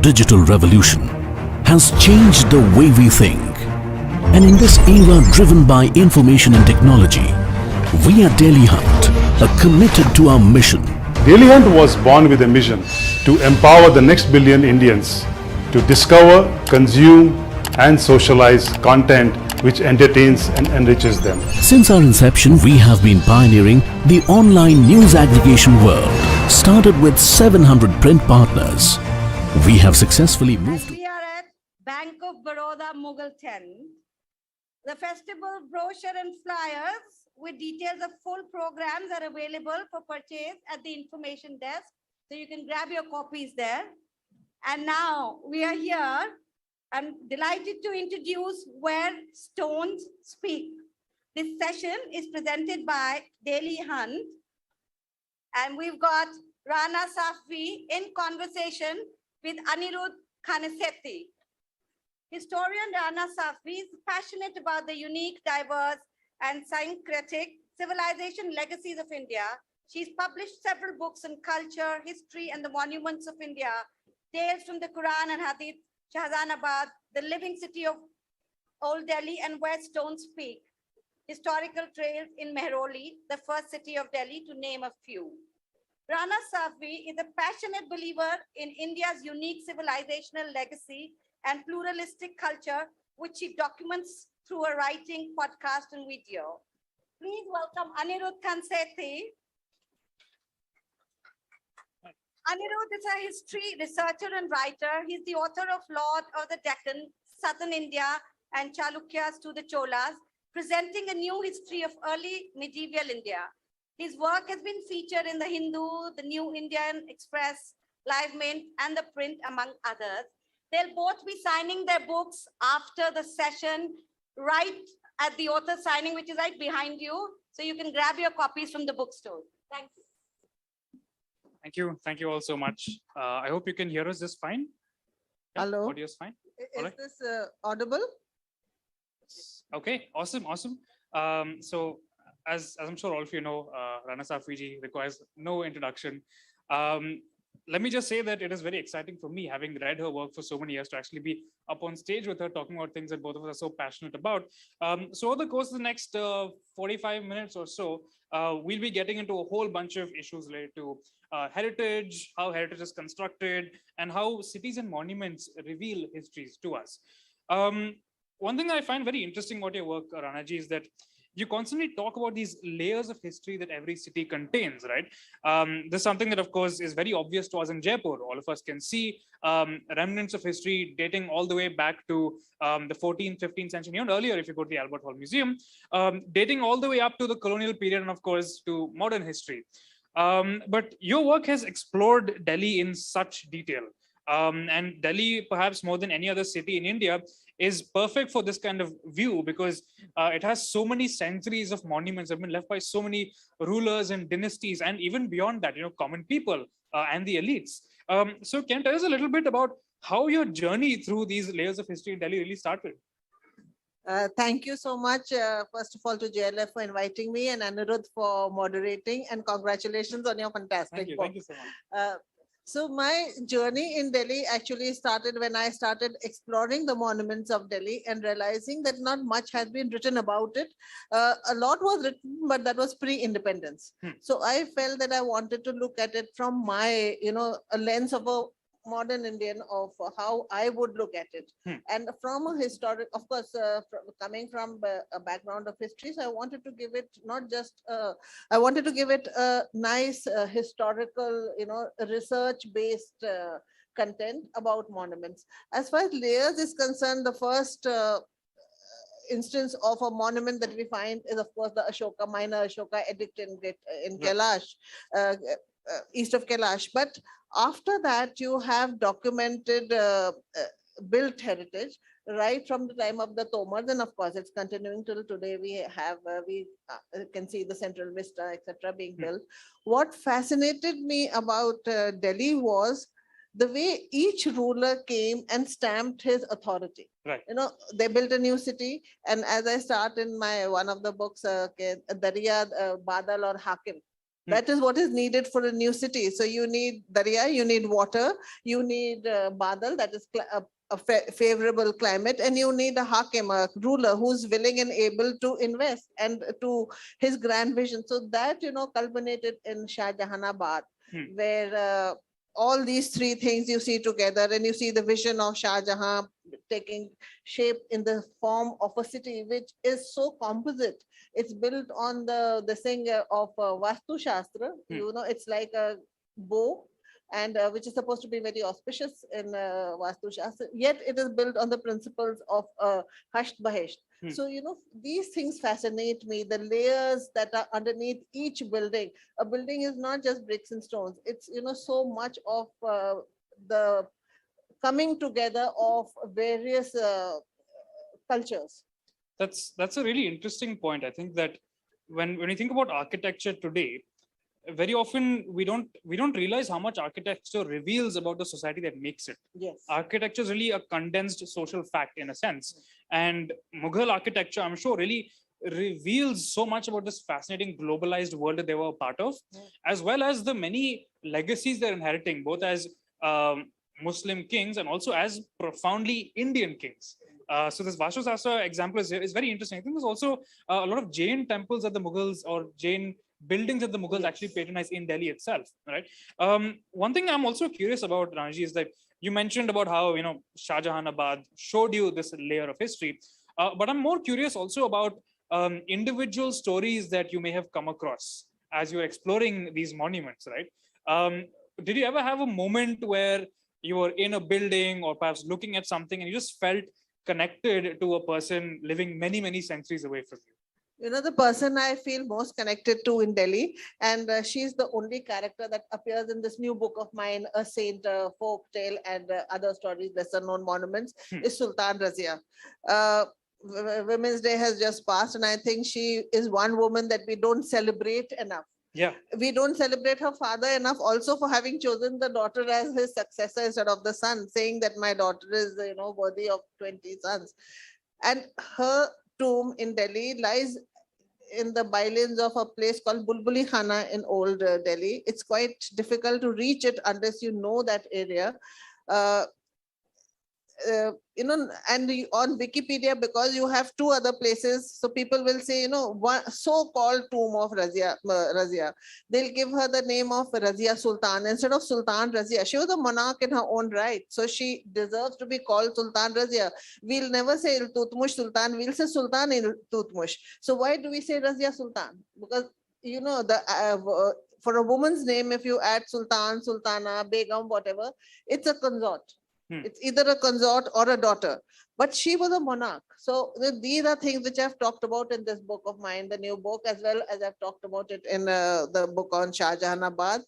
digital revolution has changed the way we think. And in this era driven by information and technology, we at Delhi Hunt are committed to our mission. Delhi Hunt was born with a mission to empower the next billion Indians to discover, consume and socialize content which entertains and enriches them. Since our inception, we have been pioneering the online news aggregation world. Started with 700 print partners, we have successfully moved to... We are at Bank of Baroda Mughal 10. The festival brochure and flyers with details of full programs are available for purchase at the information desk. So you can grab your copies there. And now we are here. I'm delighted to introduce Where Stones Speak. This session is presented by Delhi Hunt. And we've got Rana Safvi in conversation with Anirudh Kanisetti. Historian Rana Safvi is passionate about the unique, diverse, and syncretic civilization legacies of India. She's published several books on culture, history, and the monuments of India, tales from the Quran and Hadith, Shahjahanabad, the living city of Old Delhi, and Where Stones Speak, historical trails in Mehroli, the first city of Delhi, to name a few. Rana Safvi is a passionate believer in India's unique civilizational legacy and pluralistic culture, which she documents through a writing, podcast, and video. Please welcome Anirudh Kanisetti. Anirudh is a history researcher and writer. He's the author of Lord of the Deccan, Southern India, and Chalukyas to the Cholas, presenting a new history of early medieval India. His work has been featured in the Hindu, the New Indian Express, Live Mint, and the Print, among others. They'll both be signing their books after the session, right at the author signing, which is right behind you. So you can grab your copies from the bookstore. Thank you. Thank you. Thank you all so much. I hope you can hear us just fine. Yeah, Hello. Audio is fine. Is right. this audible? Okay, awesome. So as I'm sure all of you know, Rana Safvi requires no introduction. Let me just say that it is very exciting for me, having read her work for so many years, to actually be up on stage with her, talking about things that both of us are so passionate about. So over the course of the next 45 minutes or so, we'll be getting into a whole bunch of issues related to heritage, how heritage is constructed, and how cities and monuments reveal histories to us. One thing I find very interesting about your work, Ranaji, is that you constantly talk about these layers of history that every city contains, right? This is something that, of course, is very obvious to us in Jaipur. All of us can see remnants of history dating all the way back to the 14th, 15th century, even earlier if you go to the Albert Hall Museum, dating all the way up to the colonial period and, of course, to modern history. But your work has explored Delhi in such detail. And Delhi, perhaps more than any other city in India, is perfect for this kind of view because it has so many centuries of monuments that have been left by so many rulers and dynasties, and even beyond that, common people and the elites. So can you tell us a little bit about how your journey through these layers of history in Delhi really started? Thank you so much, first of all, to JLF for inviting me and Anirudh for moderating, and congratulations on your fantastic book. Thank you so much. So my journey in Delhi actually started when I started exploring the monuments of Delhi and realizing that not much has been written about it. A lot was written, but that was pre-independence. So I felt that I wanted to look at it from my, a lens of a modern Indian, of how I would look at it. And from a historic, of course, coming from a background of history, so I wanted to give it not just, I wanted to give it a nice historical, research-based content about monuments. As far as layers is concerned, the first instance of a monument that we find is, of course, the Ashoka, minor Ashoka edict in Kailash, east of Kailash. But after that, you have documented built heritage right from the time of the Tomars, and of course, it's continuing till today. We have we can see the central vista, etc., being built. What fascinated me about Delhi was the way each ruler came and stamped his authority. Right. They built a new city, and as I start in my one of the books, Dariya, Badal or Hakim. That is what is needed for a new city. So you need Darya, you need water, you need Badal, that is a favorable climate, and you need a hakim, a ruler who's willing and able to invest and to his grand vision. So that, culminated in Shah Jahanabad, where all these three things you see together, and you see the vision of Shah Jahan taking shape in the form of a city which is so composite. It's built on the thing of Vastu Shastra. It's like a bow, and which is supposed to be very auspicious in Vastu Shastra, yet it is built on the principles of Hasht Bahesht. So, these things fascinate me, the layers that are underneath each building. A building is not just bricks and stones. It's, so much of the coming together of various cultures. That's a really interesting point. I think that when you think about architecture today, very often we don't realize how much architecture reveals about the society that makes it. Yes. Architecture is really a condensed social fact in a sense. And Mughal architecture, I'm sure, really reveals so much about this fascinating globalized world that they were a part of, as well as the many legacies they're inheriting, both as Muslim kings and also as profoundly Indian kings. So this Vastu Shastra example is very interesting. I think there's also a lot of Jain temples that the Mughals, or Jain buildings that the Mughals actually patronized in Delhi itself, right? One thing I'm also curious about, Ranaji, is that you mentioned about how, Shah Jahanabad showed you this layer of history. But I'm more curious also about individual stories that you may have come across as you're exploring these monuments, right? Did you ever have a moment where you were in a building or perhaps looking at something and you just felt connected to a person living many, many centuries away from you? The person I feel most connected to in Delhi, and she's the only character that appears in this new book of mine, A Saint, Folk Tale, and other stories, lesser known monuments, is Sultan Razia. Women's Day has just passed, and I think she is one woman that we don't celebrate enough. Yeah. We don't celebrate her father enough also for having chosen the daughter as his successor instead of the son, saying that my daughter is, worthy of 20 sons. And her tomb in Delhi lies in the bylanes of a place called Bulbuli Khana in old Delhi. It's quite difficult to reach it unless you know that area. And on Wikipedia, because you have two other places, so people will say, one so-called tomb of Razia. They'll give her the name of Razia Sultan instead of Sultan Razia. She was a monarch in her own right, so she deserves to be called Sultan Razia. We'll never say Iltutmish Sultan, we'll say Sultan Iltutmish. So why do we say Razia Sultan? Because, for a woman's name, if you add Sultan, Sultana, Begum, whatever, it's a consort. It's either a consort or a daughter, but she was a monarch. So these are things which I've talked about in this book of mine, the new book, as well as I've talked about it in the book on Shah Jahanabad.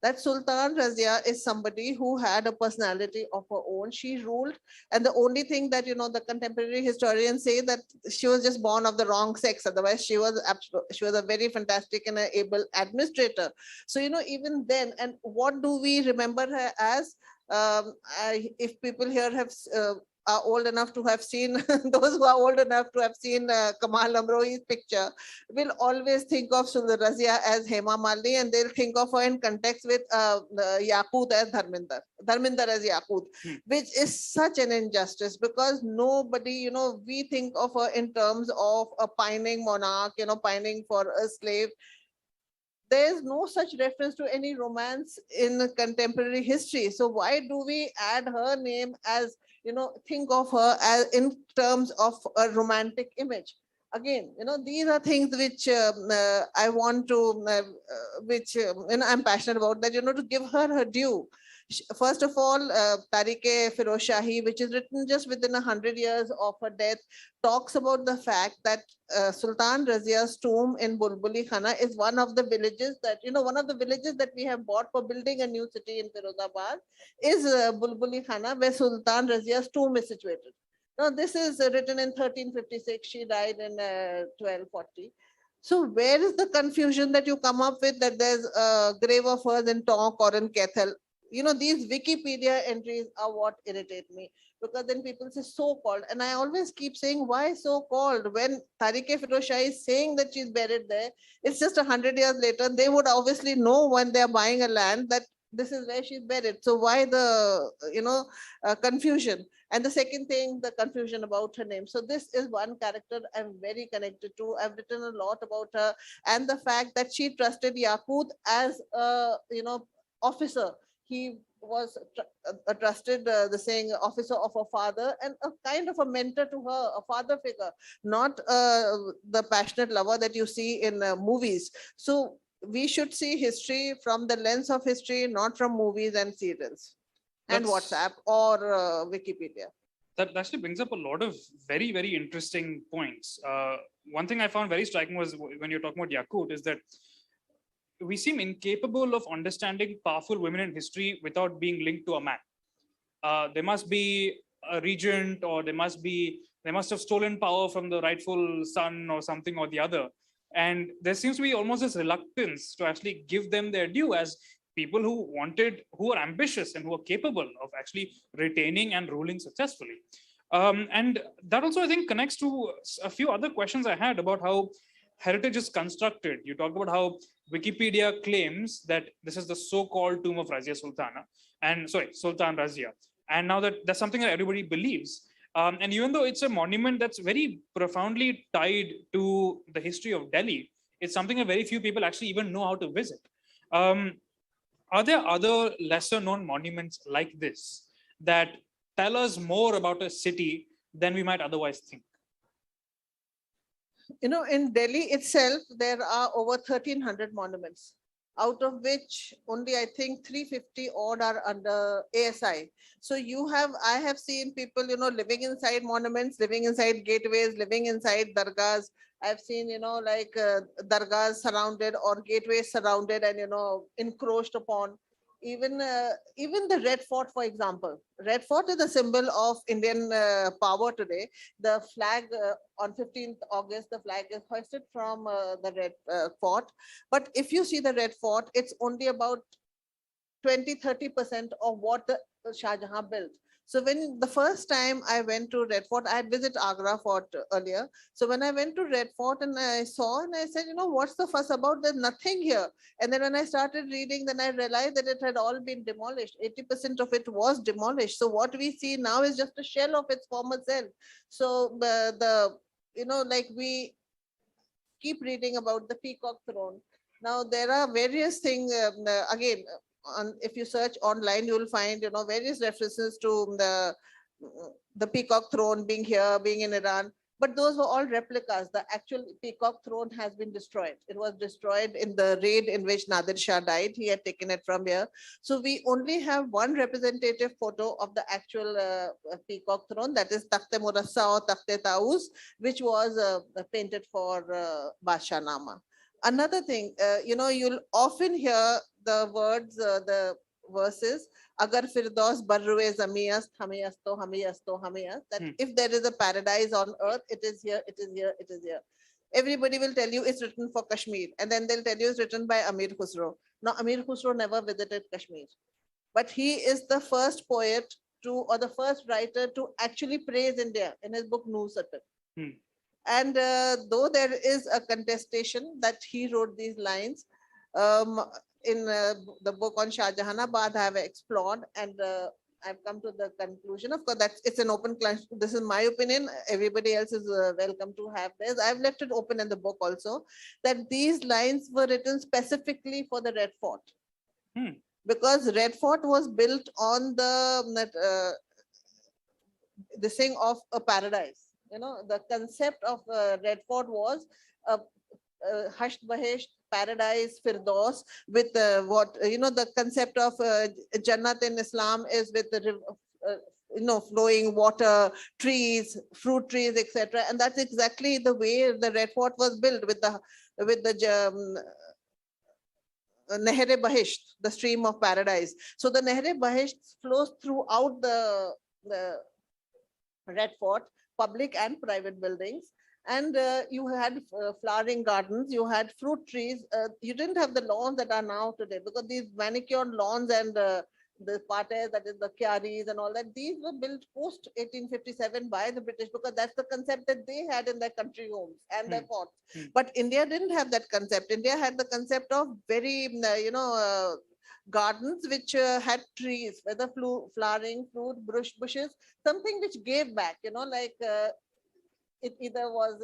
That Sultan Razia is somebody who had a personality of her own. She ruled, and the only thing that the contemporary historians say that she was just born of the wrong sex. Otherwise, she was a very fantastic and able administrator. So even then, and what do we remember her as? If people here are old enough to have seen, those who are old enough to have seen Kamal Amrohi's picture, will always think of Razia as Hema Malini, and they'll think of her in context with Yaqut as Dharminder as Yaqut, which is such an injustice, because nobody, we think of her in terms of a pining monarch, pining for a slave. There's no such reference to any romance in contemporary history. So why do we add her name as, think of her as in terms of a romantic image? Again, these are things which I want to, I'm passionate about, that, to give her due. First of all, Tariq-e-Firoz Shahi, which is written just within 100 years of her death, talks about the fact that Sultan Razia's tomb in Bulbuli Khana is one of the villages that we have bought for building a new city in Firozabad is Bulbuli Khana, where Sultan Razia's tomb is situated. Now, this is written in 1356. She died in 1240. So where is the confusion that you come up with that there's a grave of hers in Tonk or in Kethel? these Wikipedia entries are what irritate me, because then people say so-called, and I always keep saying, why so-called? When Tariq-e-Firoz Shah is saying that she's buried there, it's just 100 years later. They would obviously know when they're buying a land that this is where she's buried. So why the, confusion? And the second thing, the confusion about her name. So this is one character I'm very connected to. I've written a lot about her, and the fact that she trusted Yakut as a, officer. He was a trusted, the saying, officer of her father, and a kind of a mentor to her, a father figure, not the passionate lover that you see in movies. So we should see history from the lens of history, not from movies and serials and That's- WhatsApp or Wikipedia. That actually brings up a lot of very, very interesting points. One thing I found very striking was when you're talking about Yakut is that we seem incapable of understanding powerful women in history without being linked to a man. There must be a regent, or they must have stolen power from the rightful son or something or the other. And there seems to be almost this reluctance to actually give them their due as people who are ambitious and who are capable of actually retaining and ruling successfully. And that also, I think, connects to a few other questions I had about how heritage is constructed. You talked about how Wikipedia claims that this is the so-called tomb of Razia Sultana, Sultan Razia. And now that's something that everybody believes. And even though it's a monument that's very profoundly tied to the history of Delhi, it's something that very few people actually even know how to visit. Are there other lesser known monuments like this that tell us more about a city than we might otherwise think? In Delhi itself, there are over 1,300 monuments, out of which only I think 350 odd are under ASI. So I have seen people, living inside monuments, living inside gateways, living inside dargahs. I've seen, dargahs surrounded or gateways surrounded and, encroached upon. Even the Red Fort, for example. Red Fort is a symbol of Indian power today. The flag on 15th August, the flag is hoisted from the Red Fort. But if you see the Red Fort, it's only about 20-30% of what the Shah Jahan built. So when the first time I went to Red Fort, I had visited Agra Fort earlier. So when I went to Red Fort and I saw and I said, what's the fuss about? There's nothing here. And then when I started reading, then I realized that it had all been demolished. 80% of it was demolished. So what we see now is just a shell of its former self. So we keep reading about the Peacock Throne. Now there are various things, again, if you search online, you will find various references to the Peacock Throne being here, being in Iran. But those were all replicas. The actual Peacock Throne has been destroyed. It was destroyed in the raid in which Nadir Shah died. He had taken it from here. So we only have one representative photo of the actual Peacock Throne, that is Takhte Murassa or Takhte Taus, which was painted for Badshah Nama. Another thing, you'll often hear the words, the verses, Agar Firdaus Barruwe Zamiyast, Hamiyasto, Hamiyasto, Hamiyast, that if there is a paradise on earth, it is here, it is here, it is here. Everybody will tell you it's written for Kashmir, and then they'll tell you it's written by Amir Khusro. Now, Amir Khusro never visited Kashmir, but he is the first poet or the first writer to actually praise India in his book Noor Satar. And though there is a contestation that he wrote these lines, in the book on Shah Jahanabad, I have explored and I've come to the conclusion. Of course, it's an open class. This is my opinion. Everybody else is welcome to have theirs. I've left it open in the book also, that these lines were written specifically for the Red Fort. Because Red Fort was built on the thing of a paradise. The concept of Red Fort was Hasht Bahesh, paradise, Firdaus, with the concept of Jannat in Islam is with the flowing water, trees, fruit trees, etc. And that's exactly the way the Red Fort was built, with the Nehre Bahisht, the stream of paradise. So the Nehre Bahisht flows throughout the Red Fort, public and private buildings. And you had flowering gardens, you had fruit trees. You didn't have the lawns that are now today, because these manicured lawns and the parterres, that is the kyaris and all that, these were built post 1857 by the British, because that's the concept that they had in their country homes and their forts. But India didn't have that concept. India had the concept of very, gardens which had trees, whether flowering, fruit, bushes, something which gave back, like it either was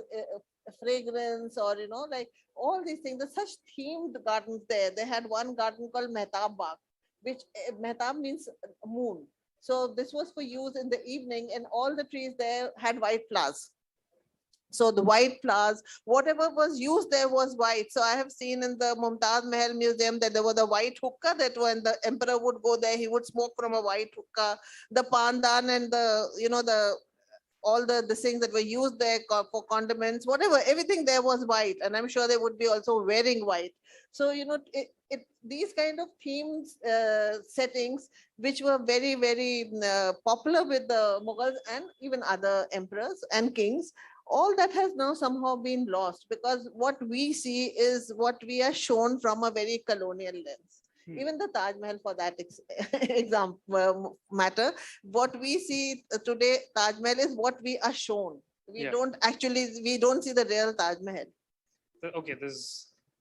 a fragrance or, like all these things. There's such themed gardens there. They had one garden called Mehtab Bagh, which Mehtab means moon. So this was for use in the evening, and all the trees there had white flowers. So the white flowers, whatever was used there was white. So I have seen in the Mumtaz Mahal Museum that there was a white hookah, that when the emperor would go there, he would smoke from a white hookah. The pandan and the all the things that were used there for condiments, whatever, everything there was white. And I'm sure they would be also wearing white. So, these kind of themes, settings, which were very, very popular with the Mughals and even other emperors and kings, all that has now somehow been lost, because what we see is what we are shown from a very colonial lens. Even the Taj Mahal, for that example matter, what we see today, Taj Mahal, is what we are shown. We don't see the real Taj Mahal. Okay,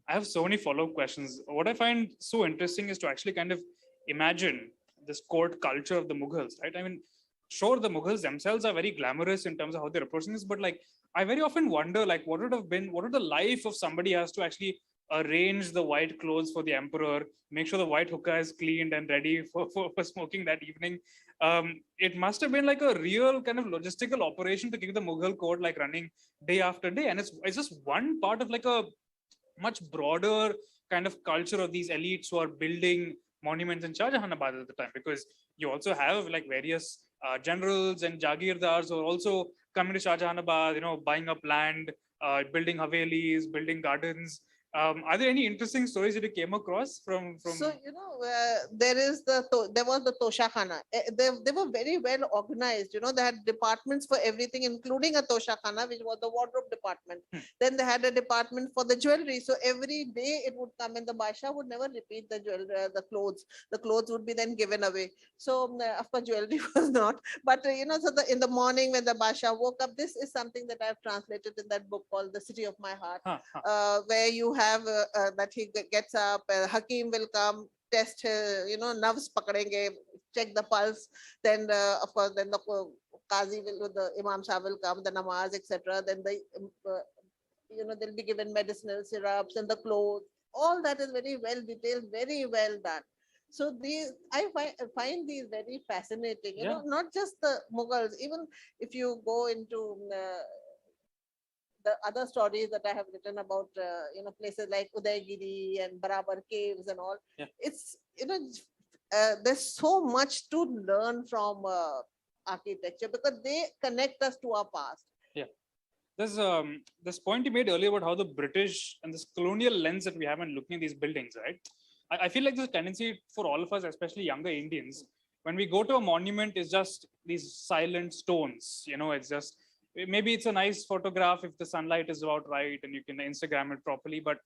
I have so many follow-up questions. What I find so interesting is to actually kind of imagine this court culture of the Mughals, right? I mean, sure, the Mughals themselves are very glamorous in terms of how they're approaching this, but like, I very often wonder, like, what would the life of somebody has to actually arrange the white clothes for the emperor, make sure the white hookah is cleaned and ready for smoking that evening. It must have been like a real kind of logistical operation to keep the Mughal court like running day after day. And it's just one part of like a much broader kind of culture of these elites who are building monuments in Shah Jahanabad at the time, because you also have like various generals and Jagirdars who are also coming to Shah Jahanabad, buying up land, building havelis, building gardens. Are there any interesting stories that you came across from? So, there was the Tosha Khana. They were very well organized. They had departments for everything, including a Tosha Khana, which was the wardrobe department. Then they had a department for the jewelry. So every day it would come, and the Basha would never repeat the clothes. The clothes would be then given away. So, of course, jewelry was not. But, in the morning when the Basha woke up, this is something that I've translated in that book called The City of My Heart, where you have that he gets up, Hakim will come, test his, nerves pakadenge, check the pulse. Then, of course, then the Qazi the Imam Shah will come, the namaz, etc. Then they'll be given medicinal syrups and the clothes. All that is very well detailed, very well done. So I find these very fascinating. Not just the Mughals. Even if you go into the other stories that I have written about, places like Udaygiri and Barabar Caves and all. It's, there's so much to learn from architecture, because they connect us to our past. Yeah. There's this point you made earlier about how the British and this colonial lens that we have in looking at these buildings, right? I feel like there's a tendency for all of us, especially younger Indians, when we go to a monument, it's just these silent stones. It's just, maybe it's a nice photograph if the sunlight is about right and you can Instagram it properly, but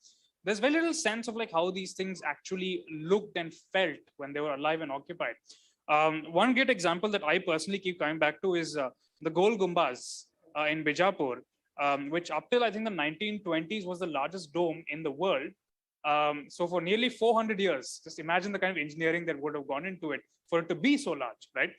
there's very little sense of like how these things actually looked and felt when they were alive and occupied. One great example that I personally keep coming back to is the Gol Goombas in Bijapur, which up till I think the 1920s was the largest dome in the world. So for nearly 400 years, just imagine the kind of engineering that would have gone into it for it to be so large, right?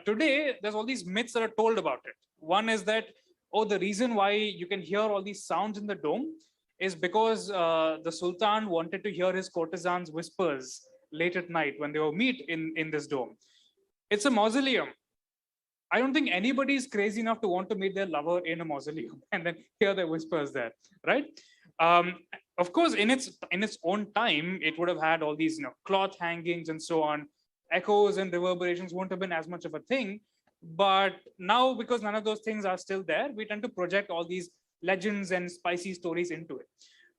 Today, there's all these myths that are told about it. One is that, the reason why you can hear all these sounds in the dome is because the Sultan wanted to hear his courtesans' whispers late at night when they were meet in this dome. It's a mausoleum. I don't think anybody is crazy enough to want to meet their lover in a mausoleum and then hear their whispers there, right? Of course, in its own time, it would have had all these cloth hangings and so on. Echoes and reverberations won't have been as much of a thing. But now, because none of those things are still there, we tend to project all these legends and spicy stories into it.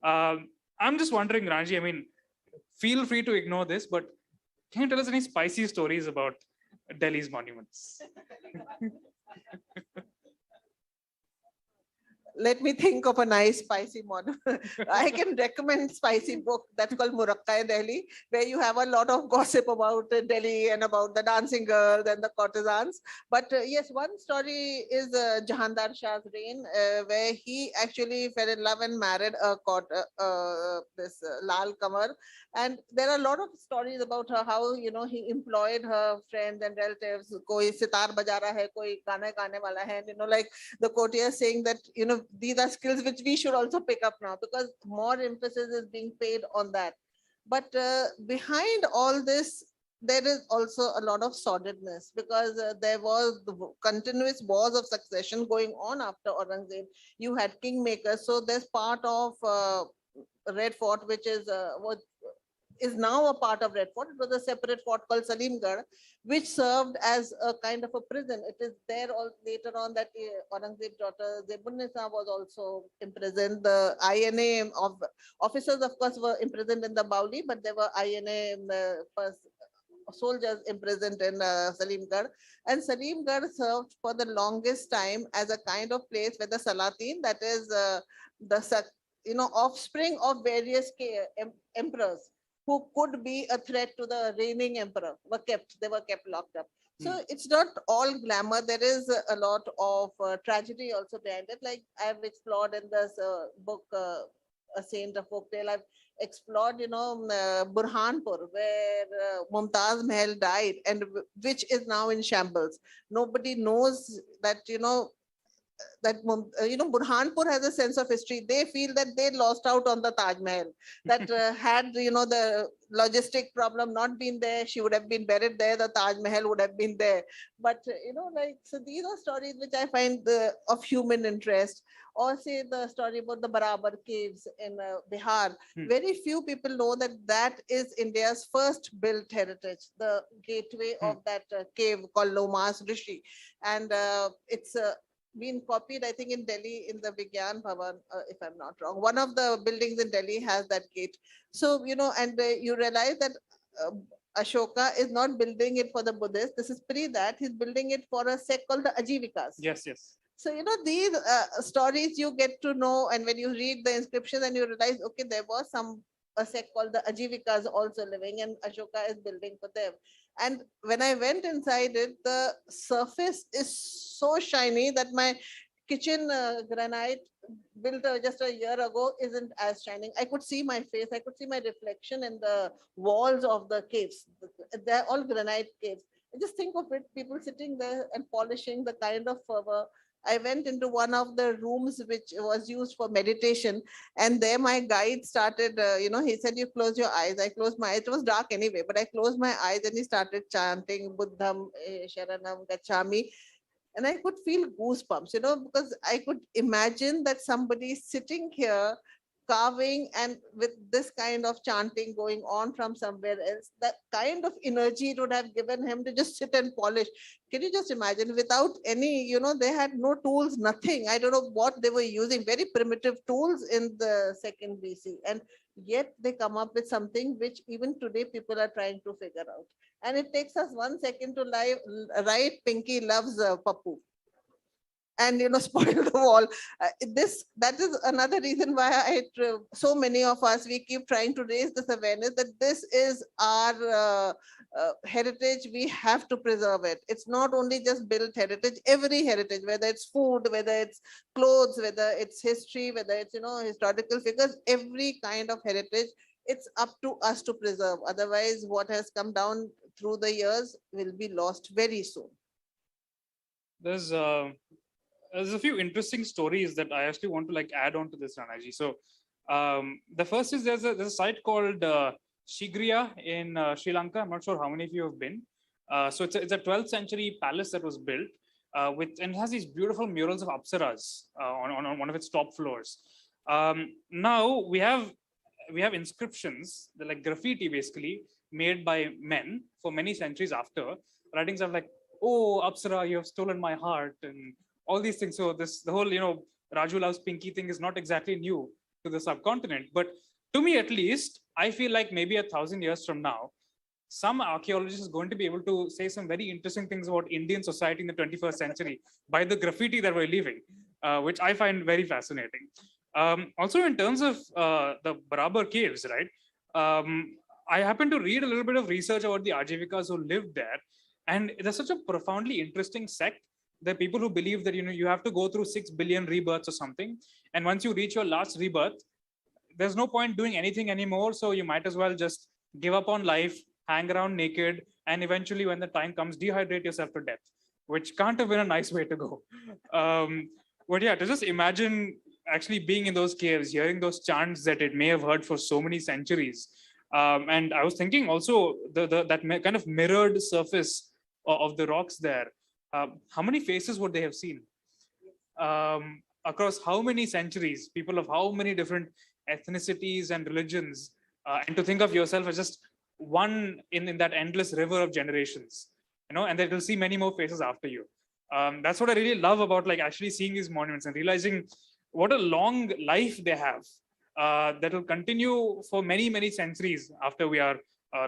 I'm just wondering, Ranji, I mean, feel free to ignore this, but can you tell us any spicy stories about Delhi's monuments? let me think of a nice spicy monument. I can recommend spicy book that's called Murakka Delhi, where you have a lot of gossip about Delhi and about the dancing girls and the courtesans. But yes, one story is Jahandar Shah's reign, where he actually fell in love and married a court, this Lal Kamar. And there are a lot of stories about her, how, you know, he employed her friends and relatives. Koi sitar baja raha hai, koi gana gaane wala hai. And, you know, like the courtier saying that, you know, these are skills which we should also pick up now, because more emphasis is being paid on that. But behind all this, there is also a lot of sordidness, because there was the continuous wars of succession going on after Aurangzeb. You had kingmakers. So there's part of Red Fort, which is now a part of Red Fort. It was a separate fort called Salimgarh, which served as a kind of a prison. It is there all later on that Aurangzeb's daughter Zebunnisa was also imprisoned. The INA of officers, of course, were imprisoned in the Bauli, but there were INA soldiers imprisoned in Salimgarh. And Salimgarh served for the longest time as a kind of place where the Salatin, that is the offspring of various emperors who could be a threat to the reigning emperor, they were kept locked up. So it's not all glamour. There is a lot of tragedy also behind it. Like I've explored in this book, A Saint of Folktale, I've explored, Burhanpur, where Mumtaz Mahal died, and which is now in shambles. Nobody knows that, Burhanpur has a sense of history. They feel that they lost out on the Taj Mahal. That had, the logistic problem not been there, she would have been buried there, the Taj Mahal would have been there. But, so these are stories which I find of human interest. Or say the story about the Barabar Caves in Bihar. Very few people know that that is India's first built heritage, the gateway of that cave called Lomas Rishi. And it's been copied, I think, in Delhi in the Vigyan Bhavan, if I'm not wrong. One of the buildings in Delhi has that gate. So, and you realize that Ashoka is not building it for the Buddhists. This is pre that. He's building it for a sect called the Ajivikas. Yes, yes. So, these stories you get to know, and when you read the inscriptions and you realize, okay, there was a sect called the Ajivikas also living, and Ashoka is building for them. And when I went inside it, the surface is so shiny that my kitchen granite built just a year ago isn't as shining. I could see my face, I could see my reflection in the walls of the caves. They're all granite caves. And just think of it, people sitting there and polishing the kind of fervor. I went into one of the rooms which was used for meditation, and there my guide started, he said, you close your eyes. I closed my eyes. It was dark anyway, but I closed my eyes and he started chanting Buddham Sharanam Gacchami. And I could feel goosebumps, because I could imagine that somebody sitting here carving and with this kind of chanting going on from somewhere else, that kind of energy it would have given him to just sit and polish. Can you just imagine, without any, they had no tools, nothing. I don't know what they were using, very primitive tools in the 2nd BC. And yet they come up with something which even today people are trying to figure out. And it takes us 1 second to write Pinky loves Pappu. And spoil the wall. That is another reason why so many of us, we keep trying to raise this awareness that this is our heritage. We have to preserve it. It's not only just built heritage, every heritage, whether it's food, whether it's clothes, whether it's history, whether it's historical figures, every kind of heritage, it's up to us to preserve. Otherwise, what has come down through the years will be lost very soon. There's a few interesting stories that I actually want to add on to this, Ranaji. So the first is there's a site called Shigriya in Sri Lanka. I'm not sure how many of you have been. So it's a 12th century palace that was built and it has these beautiful murals of Apsaras on one of its top floors. Now we have inscriptions, they're like graffiti basically, made by men for many centuries after, writing stuff like, oh, Apsara, you have stolen my heart, and all these things. So the whole, Raju loves Pinky thing is not exactly new to the subcontinent. But to me, at least, I feel like maybe 1,000 years from now, some archaeologist is going to be able to say some very interesting things about Indian society in the 21st century by the graffiti that we're leaving. which I find very fascinating. Also, in terms of the Barabar Caves, right? I happened to read a little bit of research about the Ajivikas who lived there, and there's such a profoundly interesting sect. There are people who believe that you have to go through 6 billion rebirths or something, and once you reach your last rebirth, there's no point doing anything anymore. So you might as well just give up on life, hang around naked, and eventually, when the time comes, dehydrate yourself to death, which can't have been a nice way to go. But yeah, to just imagine actually being in those caves, hearing those chants that it may have heard for so many centuries. And I was thinking also that kind of mirrored surface of the rocks there. How many faces would they have seen? Across how many centuries, people of how many different ethnicities and religions, and to think of yourself as just one in that endless river of generations, and that you'll see many more faces after you. That's what I really love about like actually seeing these monuments and realizing what a long life they have, that will continue for many, many centuries after we are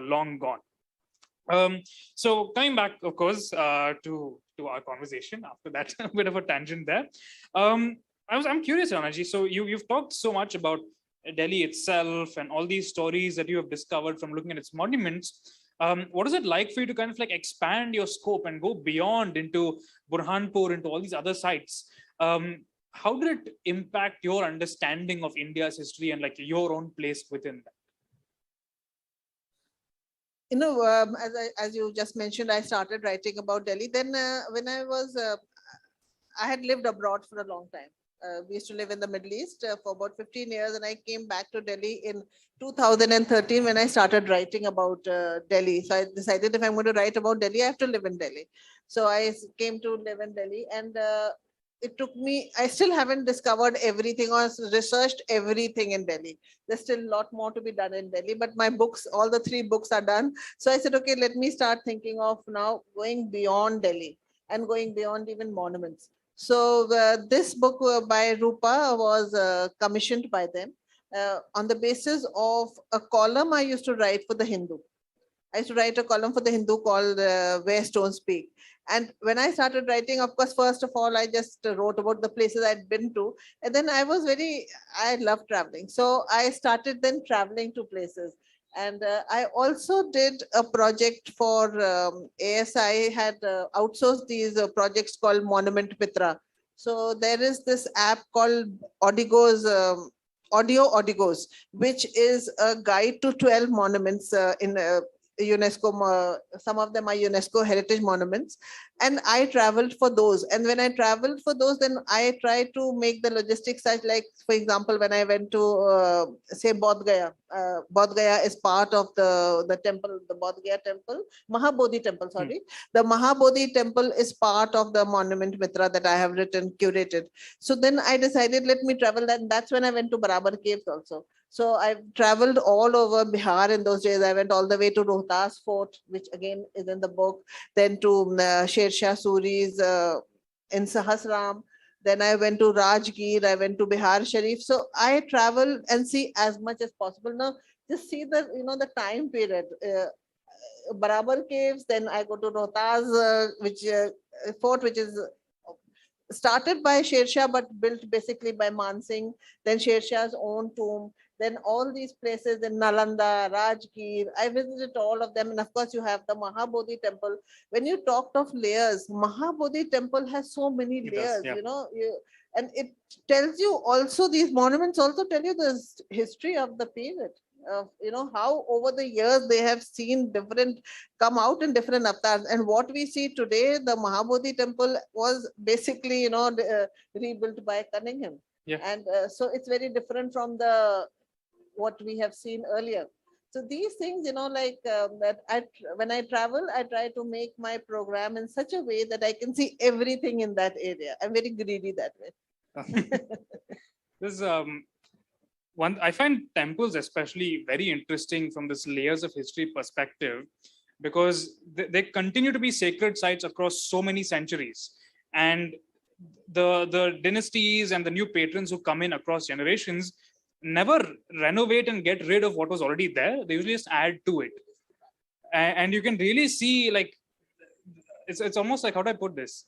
long gone. So coming back, of course, to our conversation after that bit of a tangent there. I'm curious, Ranaji. So you've talked so much about Delhi itself and all these stories that you have discovered from looking at its monuments. What is it like for you to kind of like expand your scope and go beyond into Burhanpur, into all these other sites? How did it impact your understanding of India's history and like your own place within that? As you just mentioned, I started writing about Delhi. Then when I had lived abroad for a long time. We used to live in the Middle East for about 15 years, and I came back to Delhi in 2013 when I started writing about Delhi. So I decided if I'm going to write about Delhi, I have to live in Delhi. So I came to live in Delhi, and it took me, I still haven't discovered everything or researched everything in Delhi. There's still a lot more to be done in Delhi, but my books, all the 3 books are done. So I said, okay, let me start thinking of now going beyond Delhi and going beyond even monuments. So this book by Rupa was commissioned by them on the basis of a column I used to write for the Hindu. I used to write a column for the Hindu called Where Stones Speak. And when I started writing, of course, first of all, I just wrote about the places I'd been to. And then I love traveling. So I started then traveling to places. And I also did a project for ASI, had outsourced these projects called Monument Mitra. So there is this app called Audio Odigos, which is a guide to 12 monuments in UNESCO. Some of them are UNESCO heritage monuments, and I traveled for those. And when I traveled for those, then I tried to make the logistics such, like, for example, when I went to say Bodh Gaya. Bodh Gaya is part of the temple, the Bodh Gaya temple, Mahabodhi Temple, sorry. The Mahabodhi Temple is part of the Monument Mitra that I have written, curated. So then I decided, let me travel, and that's when I went to Barabar Caves also. So I've traveled all over Bihar in those days. I went all the way to Rohtas Fort, which again is in the book, then to Sher Shah Suri's in Sahasram. Then I went to Rajgir, I went to Bihar Sharif. So I travel and see as much as possible. Now, just see the time period. Barabar Caves, then I go to Rohtas, fort, which is started by Sher Shah, but built basically by Man Singh, then Sher Shah's own tomb, then all these places in Nalanda, Rajgir, I visited all of them. And of course, you have the Mahabodhi Temple. When you talked of layers, Mahabodhi Temple has so many layers, and it tells you also, these monuments also tell you the history of the period. How over the years they have seen come out in different avatars. And what we see today, the Mahabodhi Temple was basically, rebuilt by Cunningham. Yeah. And so it's very different from what we have seen earlier. So these things, when I travel, I try to make my program in such a way that I can see everything in that area. I'm very greedy that way. There's I find temples especially very interesting from this layers of history perspective, because they continue to be sacred sites across so many centuries. And the dynasties and the new patrons who come in across generations never renovate and get rid of what was already there. They usually just add to it. And you can really see, like, it's almost like, how do I put this?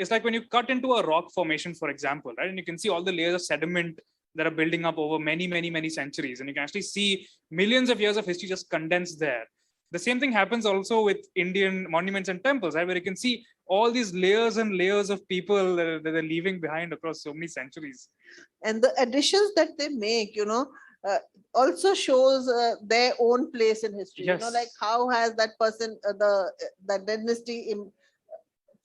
it's like when you cut into a rock formation, for example, right? And you can see all the layers of sediment that are building up over many, many, many centuries. And you can actually see millions of years of history just condensed there. The same thing happens also with Indian monuments and temples, right? Where you can see all these layers and layers of people that they're leaving behind across so many centuries. And the additions that they make, also shows their own place in history. Yes. Like how has that person, that dynasty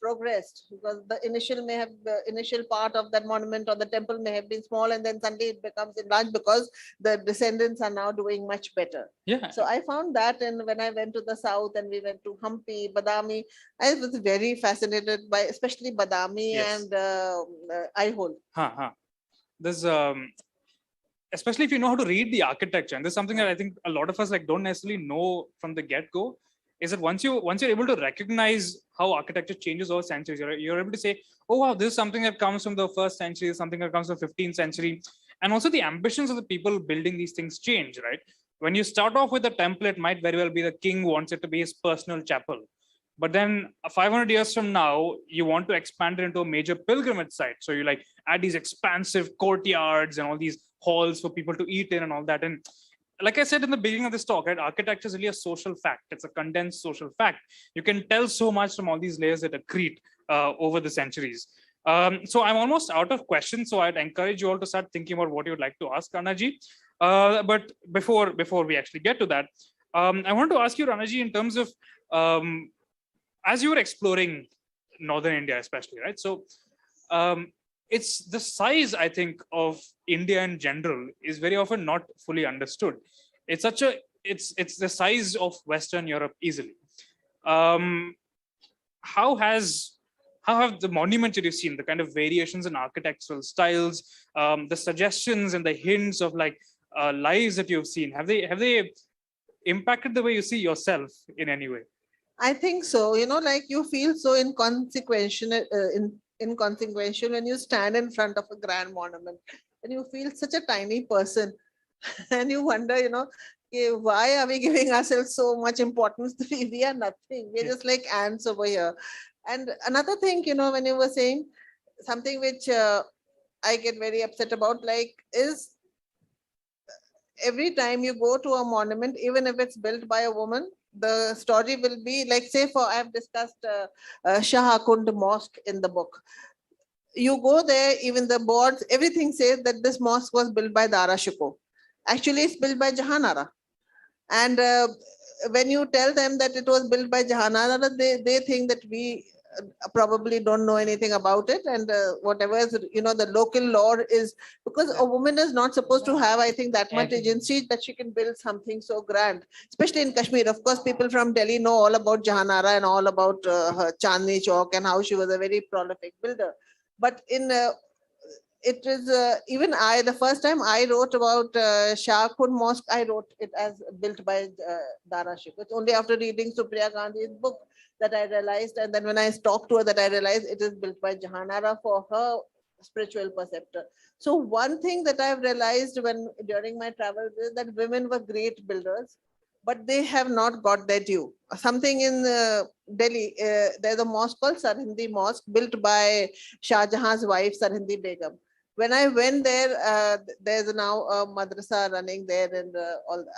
progressed, because the initial part of that monument or the temple may have been small, and then suddenly it becomes enlarged because the descendants are now doing much better. Yeah. So I found that, and when I went to the south and we went to Hampi, Badami, I was very fascinated by especially Badami. Yes. And Aihole. There's especially if you know how to read the architecture, and there's something that I think a lot of us don't necessarily know from the get-go, is that once you're able to recognize how architecture changes over centuries, you're able to say, oh wow, this is something that comes from the 1st century, something that comes from the 15th century. And also the ambitions of the people building these things change, right? When you start off with a temple, it might very well be the king wants it to be his personal chapel. But then 500 years from now, you want to expand it into a major pilgrimage site. So you add these expansive courtyards and all these halls for people to eat in and all that. And like I said in the beginning of this talk, right, architecture is really a social fact. It's a condensed social fact. You can tell so much from all these layers that accrete over the centuries. So I'm almost out of questions. So I'd encourage you all to start thinking about what you'd like to ask Ranaji. But before we actually get to that, I want to ask you, Ranaji, in terms of as you were exploring Northern India, especially, right? So it's the size, I think, of India in general is very often not fully understood. It's the size of Western Europe easily. How have the monuments that you've seen, the kind of variations in architectural styles, the suggestions and the hints of lives that you've seen, have they impacted the way you see yourself in any way? I think so. You feel so inconsequential when you stand in front of a grand monument, and you feel such a tiny person, and you wonder, why are we giving ourselves so much importance? We are nothing. We're just like ants over here. And another thing, when you were saying something which I get very upset about, is every time you go to a monument, even if it's built by a woman, the story will be say I have discussed Shah Kund Mosque in the book. You go there, even the boards, everything says that this mosque was built by Dara Shikoh. Actually, it's built by Jahanara. And when you tell them that it was built by Jahanara, they think that we probably don't know anything about it, and whatever is, the local law is, because a woman is not supposed to have, I think, that much agency that she can build something so grand, especially in Kashmir. Of course, people from Delhi know all about Jahanara and all about her Chandni Chowk and how she was a very prolific builder. But in it is even the first time I wrote about Shah Kund Mosque, I wrote it as built by Dara Shikoh. It's only after reading Supriya Gandhi's book that I realized, and then when I talked to her, that I realized it is built by Jahanara for her spiritual preceptor. So one thing that I've realized during my travels is that women were great builders, but they have not got their due. Something in Delhi, there's a mosque called Sarhindi Mosque, built by Shah Jahan's wife, Sarhindi Begum. When I went there, there's now a madrasa running there, and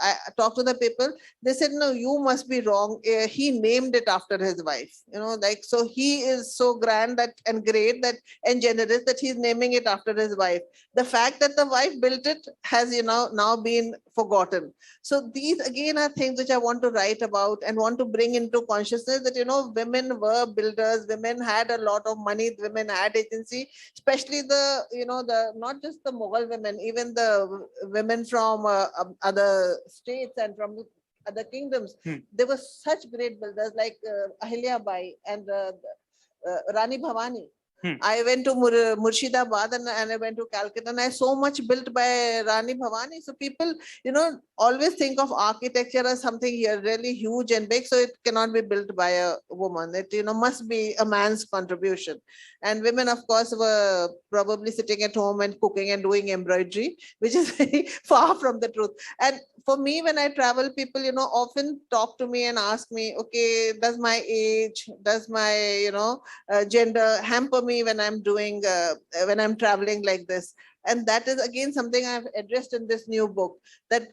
I talked to the people. They said, no, you must be wrong. He named it after his wife. So he is so grand and great and generous that he's naming it after his wife. The fact that the wife built it has, now been forgotten. So these again are things which I want to write about and want to bring into consciousness that, women were builders, women had a lot of money, women had agency, especially not just the Mughal women, even the women from other states and from other kingdoms. They were such great builders like Ahilya Bai and Rani Bhavani. I went to Murshidabad and I went to Calcutta, and I saw much built by Rani Bhavani. So people, always think of architecture as something here really huge and big. So it cannot be built by a woman. It, must be a man's contribution. And women, of course, were probably sitting at home and cooking and doing embroidery, which is very far from the truth. And for me, when I travel, people, often talk to me and ask me, okay, does my age, does my, gender hamper me me when I'm doing, when I'm traveling like this. And that is again something I've addressed in this new book, that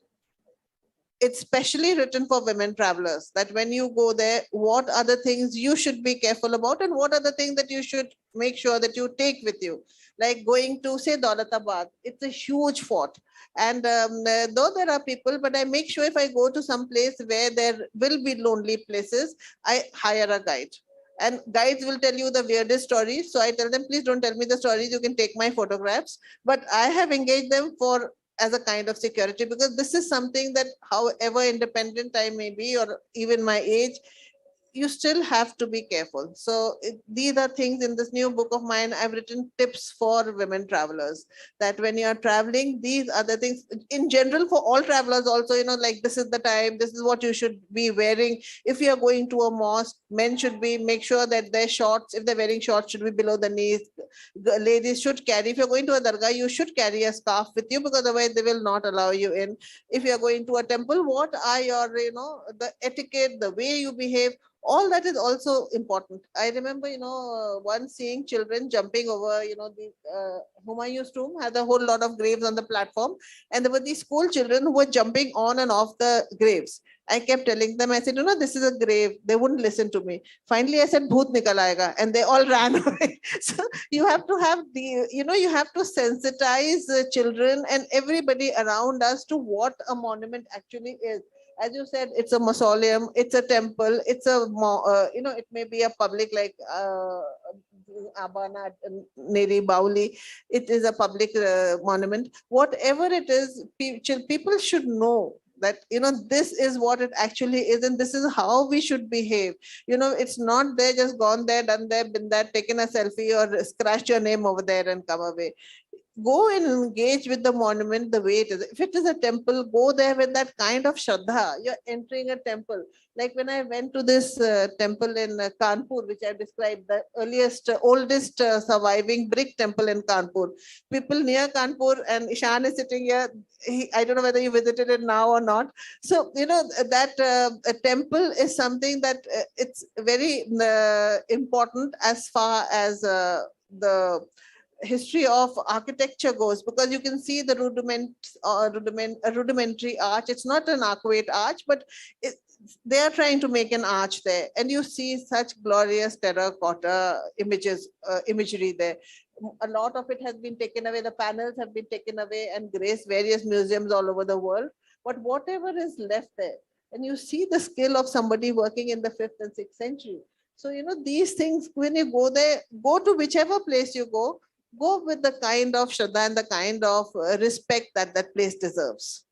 it's specially written for women travelers, that when you go there, what are the things you should be careful about and what are the things that you should make sure that you take with you. Like going to, say, Daulatabad, it's a huge fort. And though there are people, but I make sure if I go to some place where there will be lonely places, I hire a guide. And guides will tell you the weirdest stories. So I tell them, please don't tell me the stories. You can take my photographs. But I have engaged them for as a kind of security, because this is something that however independent I may be, or even my age, you still have to be careful. So these are things in this new book of mine. I've written tips for women travelers, that when you are traveling, these are the things in general for all travelers also, like this is the time, this is what you should be wearing. If you are going to a mosque, men should be, make sure that their shorts, if they're wearing shorts, should be below the knees. The ladies should carry, if you're going to a dargah, you should carry a scarf with you, because otherwise they will not allow you in. If you're going to a temple, what are your, the etiquette, the way you behave, all that is also important. I remember, once seeing children jumping over, the Humayun's tomb had a whole lot of graves on the platform, and there were these school children who were jumping on and off the graves. I kept telling them, I said, this is a grave. They wouldn't listen to me. Finally, I said, Bhoot nikal aayega, and they all ran away. So you have to have you have to sensitize children and everybody around us to what a monument actually is. As you said, it's a mausoleum, it's a temple, it's a, it may be a public like Abana, Neri, Bauli. It is a public monument. Whatever it is, people should know that, this is what it actually is, and this is how we should behave. It's not there, just gone there, done there, been there, taken a selfie or scratched your name over there and come away. Go and engage with the monument the way it is. If it is a temple, go there with that kind of shraddha. You're entering a temple. Like when I went to this temple in Kanpur, which I described, the oldest surviving brick temple in Kanpur. People near Kanpur, and Ishan is sitting here. I don't know whether you visited it now or not. So, that a temple is something that it's very important as far as the history of architecture goes, because you can see the rudimentary arch. It's not an arcuate arch, but they are trying to make an arch there, and you see such glorious terracotta imagery there. A lot of it has been taken away. The panels have been taken away and graced various museums all over the world. But whatever is left there, and you see the skill of somebody working in the 5th and 6th century. So, these things, when you go there, go to whichever place you go with the kind of shraddha and the kind of respect that that place deserves.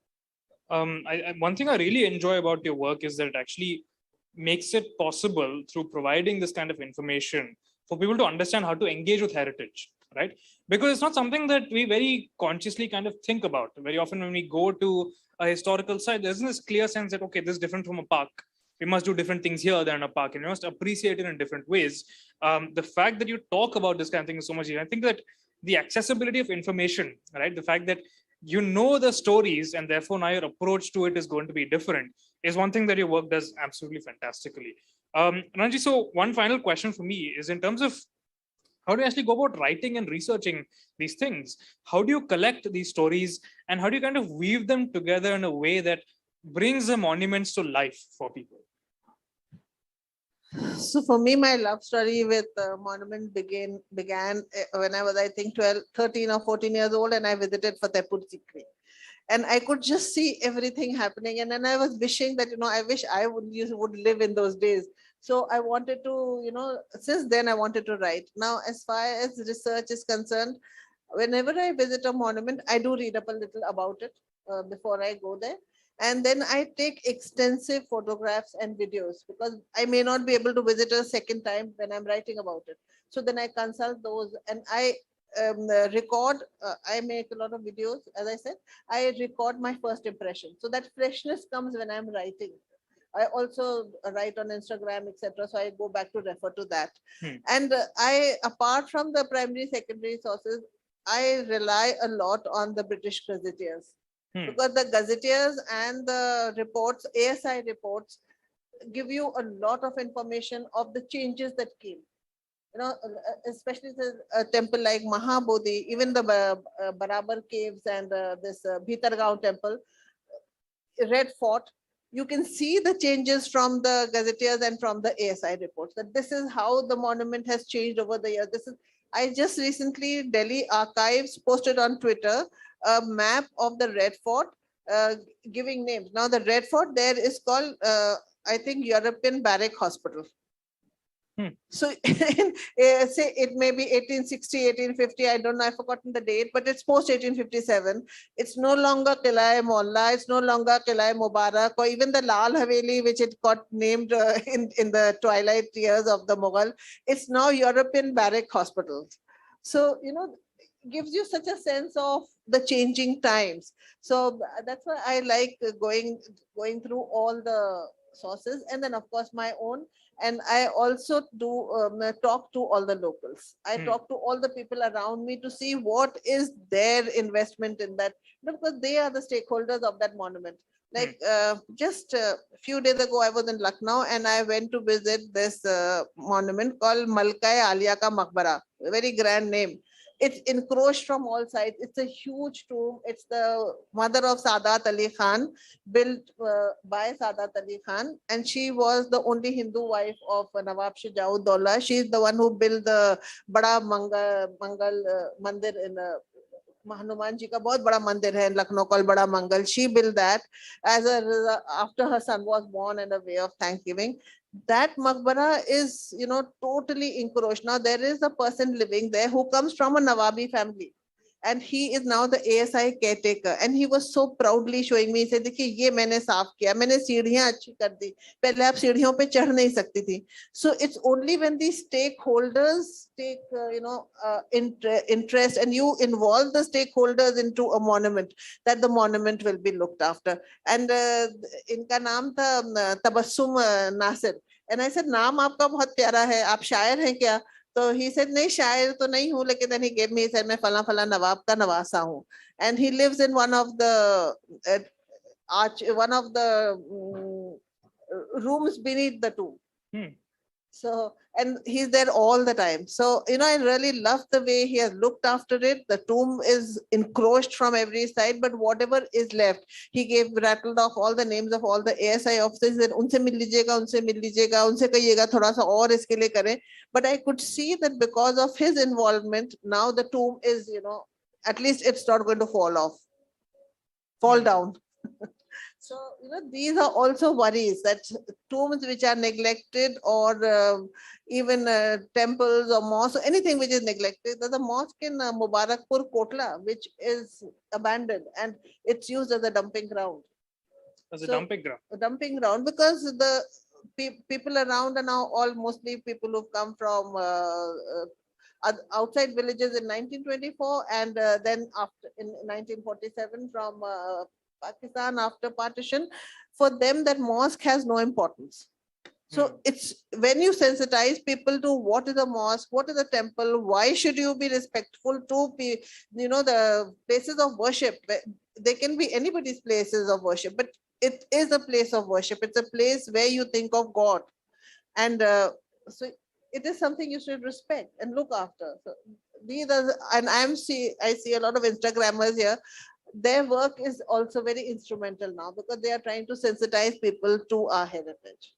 One thing I really enjoy about your work is that it actually makes it possible, through providing this kind of information, for people to understand how to engage with heritage, right? Because it's not something that we very consciously kind of think about. Very often when we go to a historical site, there's this clear sense that, okay, this is different from a park. We must do different things here than a park, and we must appreciate it in different ways. The fact that you talk about this kind of thing is so much easier. I think that the accessibility of information, right? The fact that the stories, and therefore now your approach to it is going to be different, is one thing that your work does absolutely fantastically. Ranji, so one final question for me is in terms of how do you actually go about writing and researching these things? How do you collect these stories, and how do you kind of weave them together in a way that brings the monuments to life for people? So for me, my love story with monument began when I was, I think, 13 or 14 years old, and I visited Fatehpur Sikri. And I could just see everything happening. And then I was wishing that, I wish I would live in those days. So I wanted to, since then I wanted to write. Now, as far as research is concerned, whenever I visit a monument, I do read up a little about it before I go there. And then I take extensive photographs and videos, because I may not be able to visit a second time when I'm writing about it. So then I consult those, and I record. I make a lot of videos. As I said, I record my first impression. So that freshness comes when I'm writing. I also write on Instagram, etc. So I go back to refer to that. And apart from the primary, secondary sources, I rely a lot on the British gazetteers. Because the gazetteers and the reports, ASI reports, give you a lot of information of the changes that came. especially a temple like Mahabodhi, even the Barabar Caves and this Bhitargaon temple, Red Fort, you can see the changes from the gazetteers and from the ASI reports, that this is how the monument has changed over the years. This is, I just recently, Delhi Archives posted on Twitter a map of the Red Fort, giving names. Now the Red Fort there is called, I think, European Barrack Hospital. So say it may be 1860, 1850, I don't know, I've forgotten the date, but it's post 1857. It's no longer Qila'e-e-Mohalla, it's no longer Qila'e-e-Mubarak, or even the Lal Haveli, which it got named in the twilight years of the Mughal. It's now European Barrack Hospital. So, gives you such a sense of the changing times. So that's why I like going through all the sources, and then of course my own. And I also do talk to all the locals. I talk to all the people around me to see what is their investment in that, because they are the stakeholders of that monument. Like just a few days ago, I was in Lucknow and I went to visit this monument called Malka-e-Alia Ka Maqbara, a very grand name. It's encroached from all sides. It's a huge tomb. It's the mother of Sadat Ali Khan, built by Sadat Ali Khan. And she was the only Hindu wife of Nawab Shujauddaulah. She's the one who built the Bada Mangal Mandir in Hanuman ji ka bahut bada mandir hai in Lucknow called Bada Mangal. She built that as after her son was born, and a way of thanksgiving. That maqbara is, totally encroached. Now there is a person living there who comes from a Nawabi family, and he is now the ASI caretaker. And he was so proudly showing me, he said, "Dekhiye, ye maine saaf kiya, maine सीढ़ियां अच्छी कर दी, पहले आप सीढ़ियों पे चढ़ नहीं सकती थी." So it's only when these stakeholders take, interest, and you involve the stakeholders into a monument, that the monument will be looked after. And इनका नाम था Tabassum Nasir. And I said, नाम आपका बहुत प्यारा है, आप शायर हैं क्या? So he said, नहीं शायर तो नहीं हूँ, लेकिन then he gave me, he said, मैं फला फला नवाब का नवासा हूँ. And he lives in one of the rooms beneath the tomb. So, and he's there all the time. So, I really love the way he has looked after it. The tomb is encroached from every side, but whatever is left, he rattled off all the names of all the ASI officers, and unse mil lijiyega, unse kahiyega thoda sa aur iske liye kare. But I could see that because of his involvement, now the tomb is, at least it's not going to fall down. So, these are also worries, that tombs which are neglected, or even temples or mosques, or anything which is neglected. There's a mosque in Mubarakpur, Kotla, which is abandoned, and it's used as a dumping ground. As a dumping ground? A dumping ground, because the people around are now all mostly people who've come from outside villages in 1924, and then after in 1947 from Pakistan after partition. For them, that mosque has no importance. So it's when you sensitize people to what is a mosque, what is a temple, why should you be respectful to the places of worship. They can be anybody's places of worship, but it is a place of worship. It's a place where you think of God, and so it is something you should respect and look after. So these are, and I see a lot of Instagrammers here. Their work is also very instrumental now, because they are trying to sensitize people to our heritage.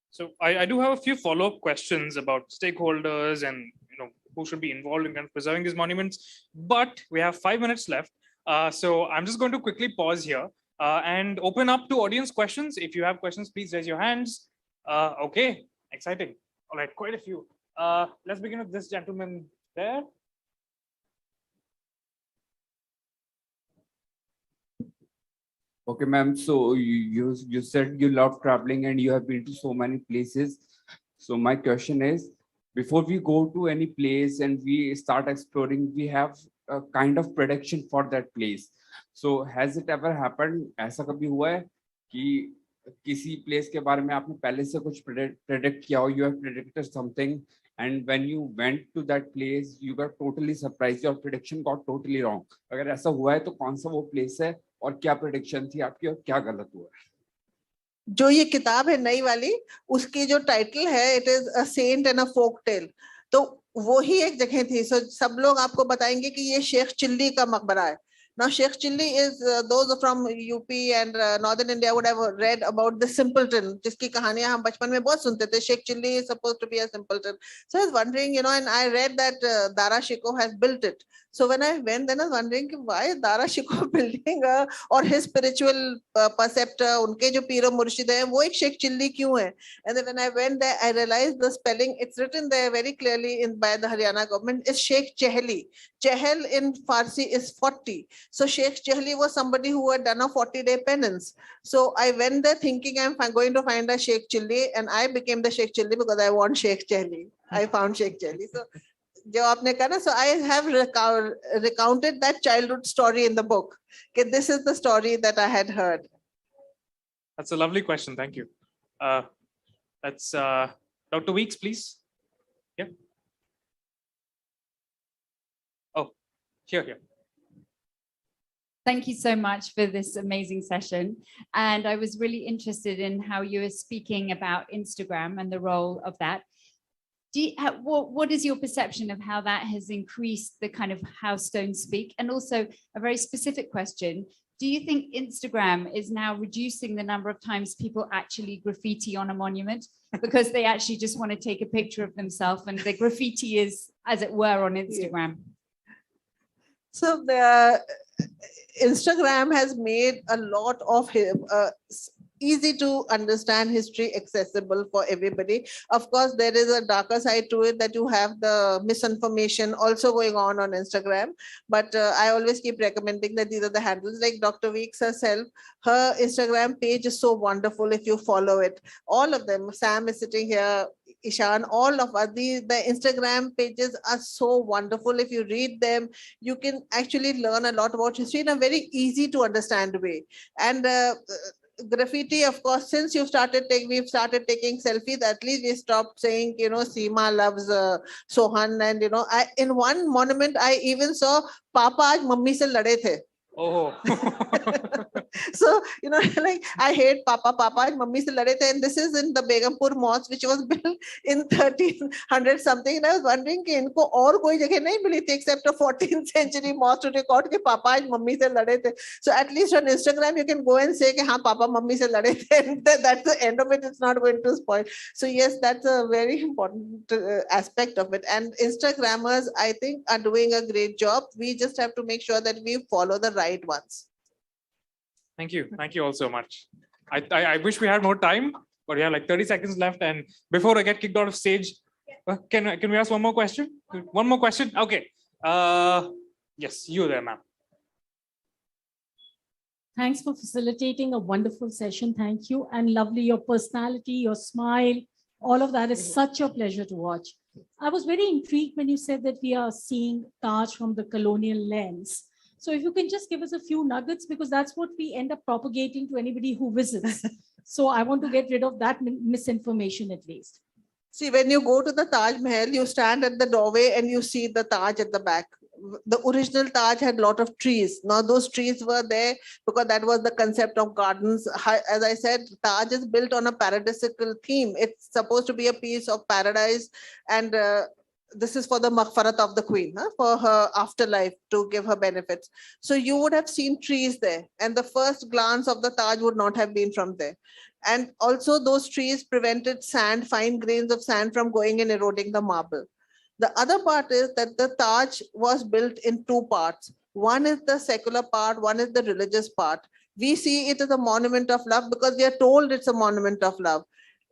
So I do have a few follow-up questions about stakeholders and who should be involved in kind of preserving these monuments. But we have 5 minutes left, so I'm just going to quickly pause here and open up to audience questions. If you have questions, please raise your hands. Okay, exciting. All right, quite a few. Let's begin with this gentleman there. Okay, ma'am. So you said you love traveling and you have been to so many places. So my question is, before we go to any place and we start exploring, we have a kind of prediction for that place. So has it ever happened? ऐसा कभी हुआ है कि किसी place के बारे में आपने पहले से कुछ predict किया हो? You have predicted something, and when you went to that place, you got totally surprised. Your prediction got totally wrong. अगर ऐसा हुआ है तो कौन सा वो place है और क्या prediction थी आपकी और क्या गलत हुआ? जो ये किताब है नई वाली, उसकी जो टाइटल है, it is a saint and a folk tale. तो वो ही एक जगह थी. सो सब लोग आपको बताएंगे कि ये शेख चिल्ली का मकबरा है. Now, Sheikh Chilli is those from UP and Northern India would have read about the simpleton, जिसकी कहानियां हम बचपन में बहुत सुनते थे. Sheikh Chilli is supposed to be a simpleton. So I was wondering, you know, and I read that Dara Shikoh has built it. So when I went, then I was wondering why Dara Shikoh building or his spiritual preceptor, उनके जो पीरो मुर्शिद हैं, वो एक Sheikh Chilli क्यों है? And then when I went there, I realized the spelling. It's written there very clearly in by the Haryana government is Sheikh Chehli. Chehel in Farsi is 40. So Sheikh Chehli was somebody who had done a 40-day penance. So I went there thinking I'm going to find a Sheikh Chilli, and I became the Sheikh Chilli because I want Sheikh Chehli. I found Sheikh Chehli. So जो आपने कहा ना, so I have recounted that childhood story in the book. Okay, this is the story that I had heard. That's a lovely question. Thank you. That's Dr. Weeks, please. Yeah. Oh, here. Thank you so much for this amazing session. And I was really interested in how you were speaking about Instagram and the role of that. What is your perception of how that has increased the kind of how stones speak? And also a very specific question. Do you think Instagram is now reducing the number of times people actually graffiti on a monument because they actually just want to take a picture of themselves and the graffiti is, as it were, on Instagram? So the Instagram has made a lot of easy to understand history accessible for everybody. Of course, there is a darker side to it that you have the misinformation also going on Instagram. But I always keep recommending that these are the handles. Like Dr. Weeks herself, her Instagram page is so wonderful if you follow it. All of them, Sam is sitting here, Ishan, all of us, the Instagram pages are so wonderful. If you read them, you can actually learn a lot about history in a very easy to understand way. And graffiti, of course, since we've started taking selfies, at least we stopped saying, you know, Seema loves Sohan. And, you know, in one monument, I even saw Papa aaj mummy se lade the. Oh. So, you know, like I hate Papa and mummy se lade the. And this is in the Begumpur mosque, which was built in 1300 something. And I was wondering कि इनको और कोई जगह नहीं मिली थी except a 14th century mosque to record कि Papa आज mummy से लड़े थे. So at least on Instagram you can go and say कि हाँ Papa मम्मी से लड़े थे. And that's the end of it. It's not going to spoil. So yes, that's a very important aspect of it. And Instagrammers, I think, are doing a great job. We just have to make sure that we follow the right ones. Thank you. Thank you all so much. I wish we had more time, but we have like 30 seconds left. And before I get kicked out of stage, can we ask one more question? One more question? Okay. Yes, you there, ma'am. Thanks for facilitating a wonderful session. Thank you. And lovely, your personality, your smile, all of that is such a pleasure to watch. I was very intrigued when you said that we are seeing Taj from the colonial lens. So if you can just give us a few nuggets, because that's what we end up propagating to anybody who visits. So I want to get rid of that misinformation at least. See, when you go to the Taj Mahal, you stand at the doorway and you see the Taj at the back. The original Taj had a lot of trees. Now those trees were there because that was the concept of gardens. As I said, Taj is built on a paradisical theme. It's supposed to be a piece of paradise, and this is for the maghfarat of the queen, for her afterlife, to give her benefits. So you would have seen trees there, and the first glance of the Taj would not have been from there. And also those trees prevented sand, fine grains of sand, from going and eroding the marble. The other part is that the Taj was built in two parts. One is the secular part, one is the religious part. We see it as a monument of love because we are told it's a monument of love.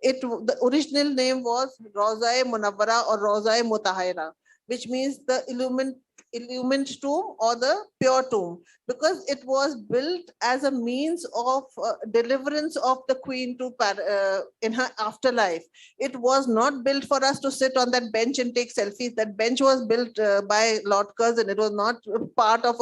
The original name was Roza-e Munawwara or Roza-e Mutahhira, which means the illumined tomb or the pure tomb, because it was built as a means of deliverance of the queen to in her afterlife. It was not built for us to sit on that bench and take selfies. That bench was built by Lord Curzon. It was not part of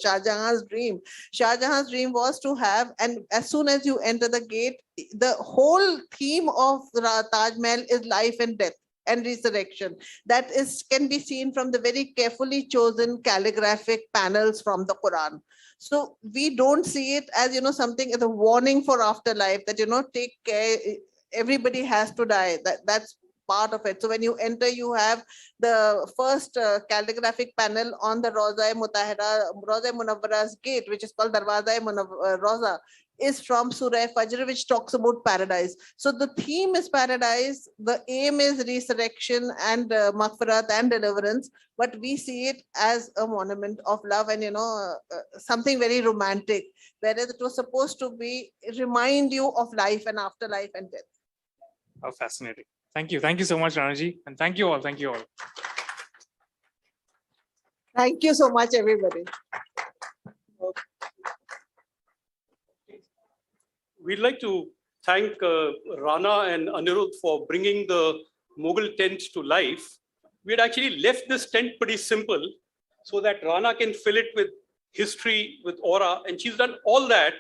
Shah Jahan's dream. Shah Jahan's dream was to have, and as soon as you enter the gate, the whole theme of Taj Mahal is life and death. and resurrection. That can be seen from the very carefully chosen calligraphic panels from the Quran. So we don't see it as, something as a warning for afterlife that, take care, everybody has to die. That's part of it. So when you enter, you have the first calligraphic panel on the Roza Munawwara's gate, which is called Darwaza Roza, is from Surah Fajr, which talks about paradise. So the theme is paradise, the aim is resurrection and maghfirat and deliverance, but we see it as a monument of love and, something very romantic, whereas it was supposed to be remind you of life and afterlife and death. How fascinating. Thank you. Thank you so much, Ranaji. And thank you all. Thank you all. Thank you so much, everybody. We'd like to thank Rana and Anirudh for bringing the Mughal tent to life. We had actually left this tent pretty simple so that Rana can fill it with history, with aura, and she's done all that.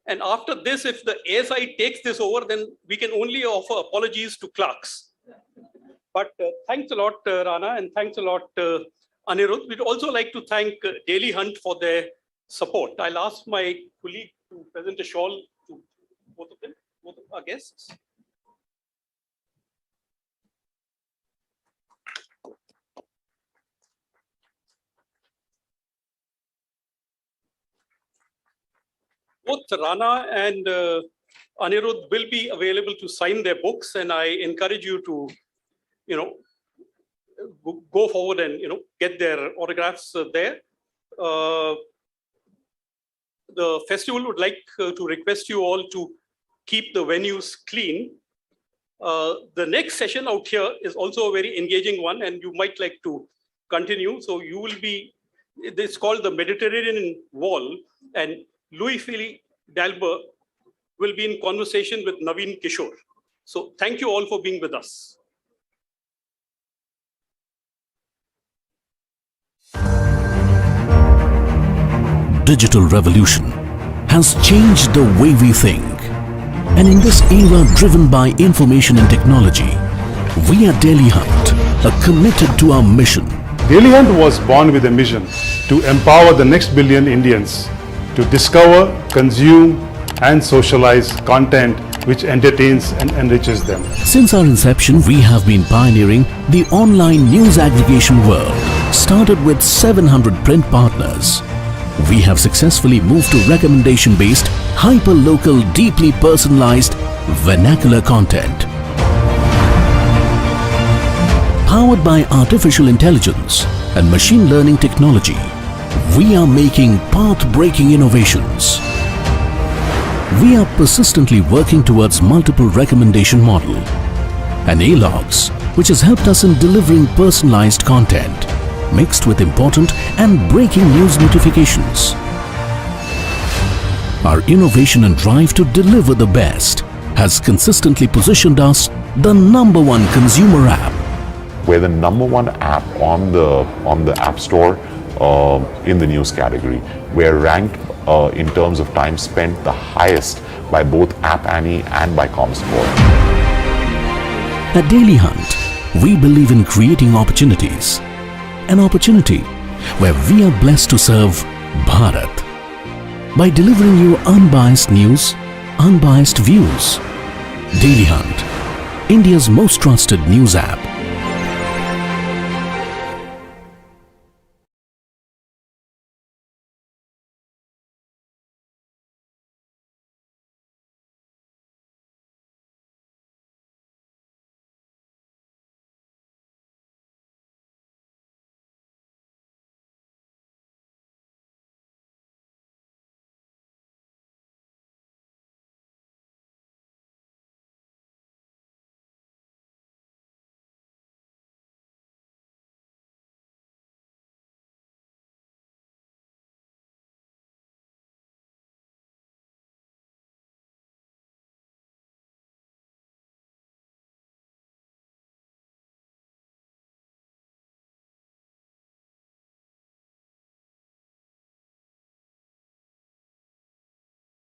And after this, if the ASI takes this over, then we can only offer apologies to clerks. But thanks a lot, Rana, and thanks a lot, Anirudh. We'd also like to thank Daily Hunt for their support. I'll ask my colleague to present a shawl to both of them, both of our guests. Both Rana and Anirudh will be available to sign their books, and I encourage you to, go forward and get their autographs there. The festival would like to request you all to keep the venues clean. The next session out here is also a very engaging one, and you might like to continue. So you will be, it's called the Mediterranean Wall, and Louis-Philippe Dalbert will be in conversation with Naveen Kishore. So thank you all for being with us. Digital revolution has changed the way we think. And in this era driven by information and technology, we at Daily Hunt are committed to our mission. Daily Hunt was born with a mission to empower the next billion Indians to discover, consume, and socialize content which entertains and enriches them. Since our inception, we have been pioneering the online news aggregation world. Started with 700 print partners, we have successfully moved to recommendation-based, hyper-local, deeply personalized, vernacular content. Powered by artificial intelligence and machine learning technology, we are making path-breaking innovations. We are persistently working towards multiple recommendation model and A-logs, which has helped us in delivering personalized content mixed with important and breaking news notifications. Our innovation and drive to deliver the best has consistently positioned us the #1 consumer app. We're the #1 app on the App Store in the news category. We're ranked in terms of time spent the highest by both App Annie and by ComScore. At Daily Hunt, we believe in creating opportunities. An opportunity where we are blessed to serve Bharat by delivering you unbiased news, unbiased views. Daily Hunt, India's most trusted news app.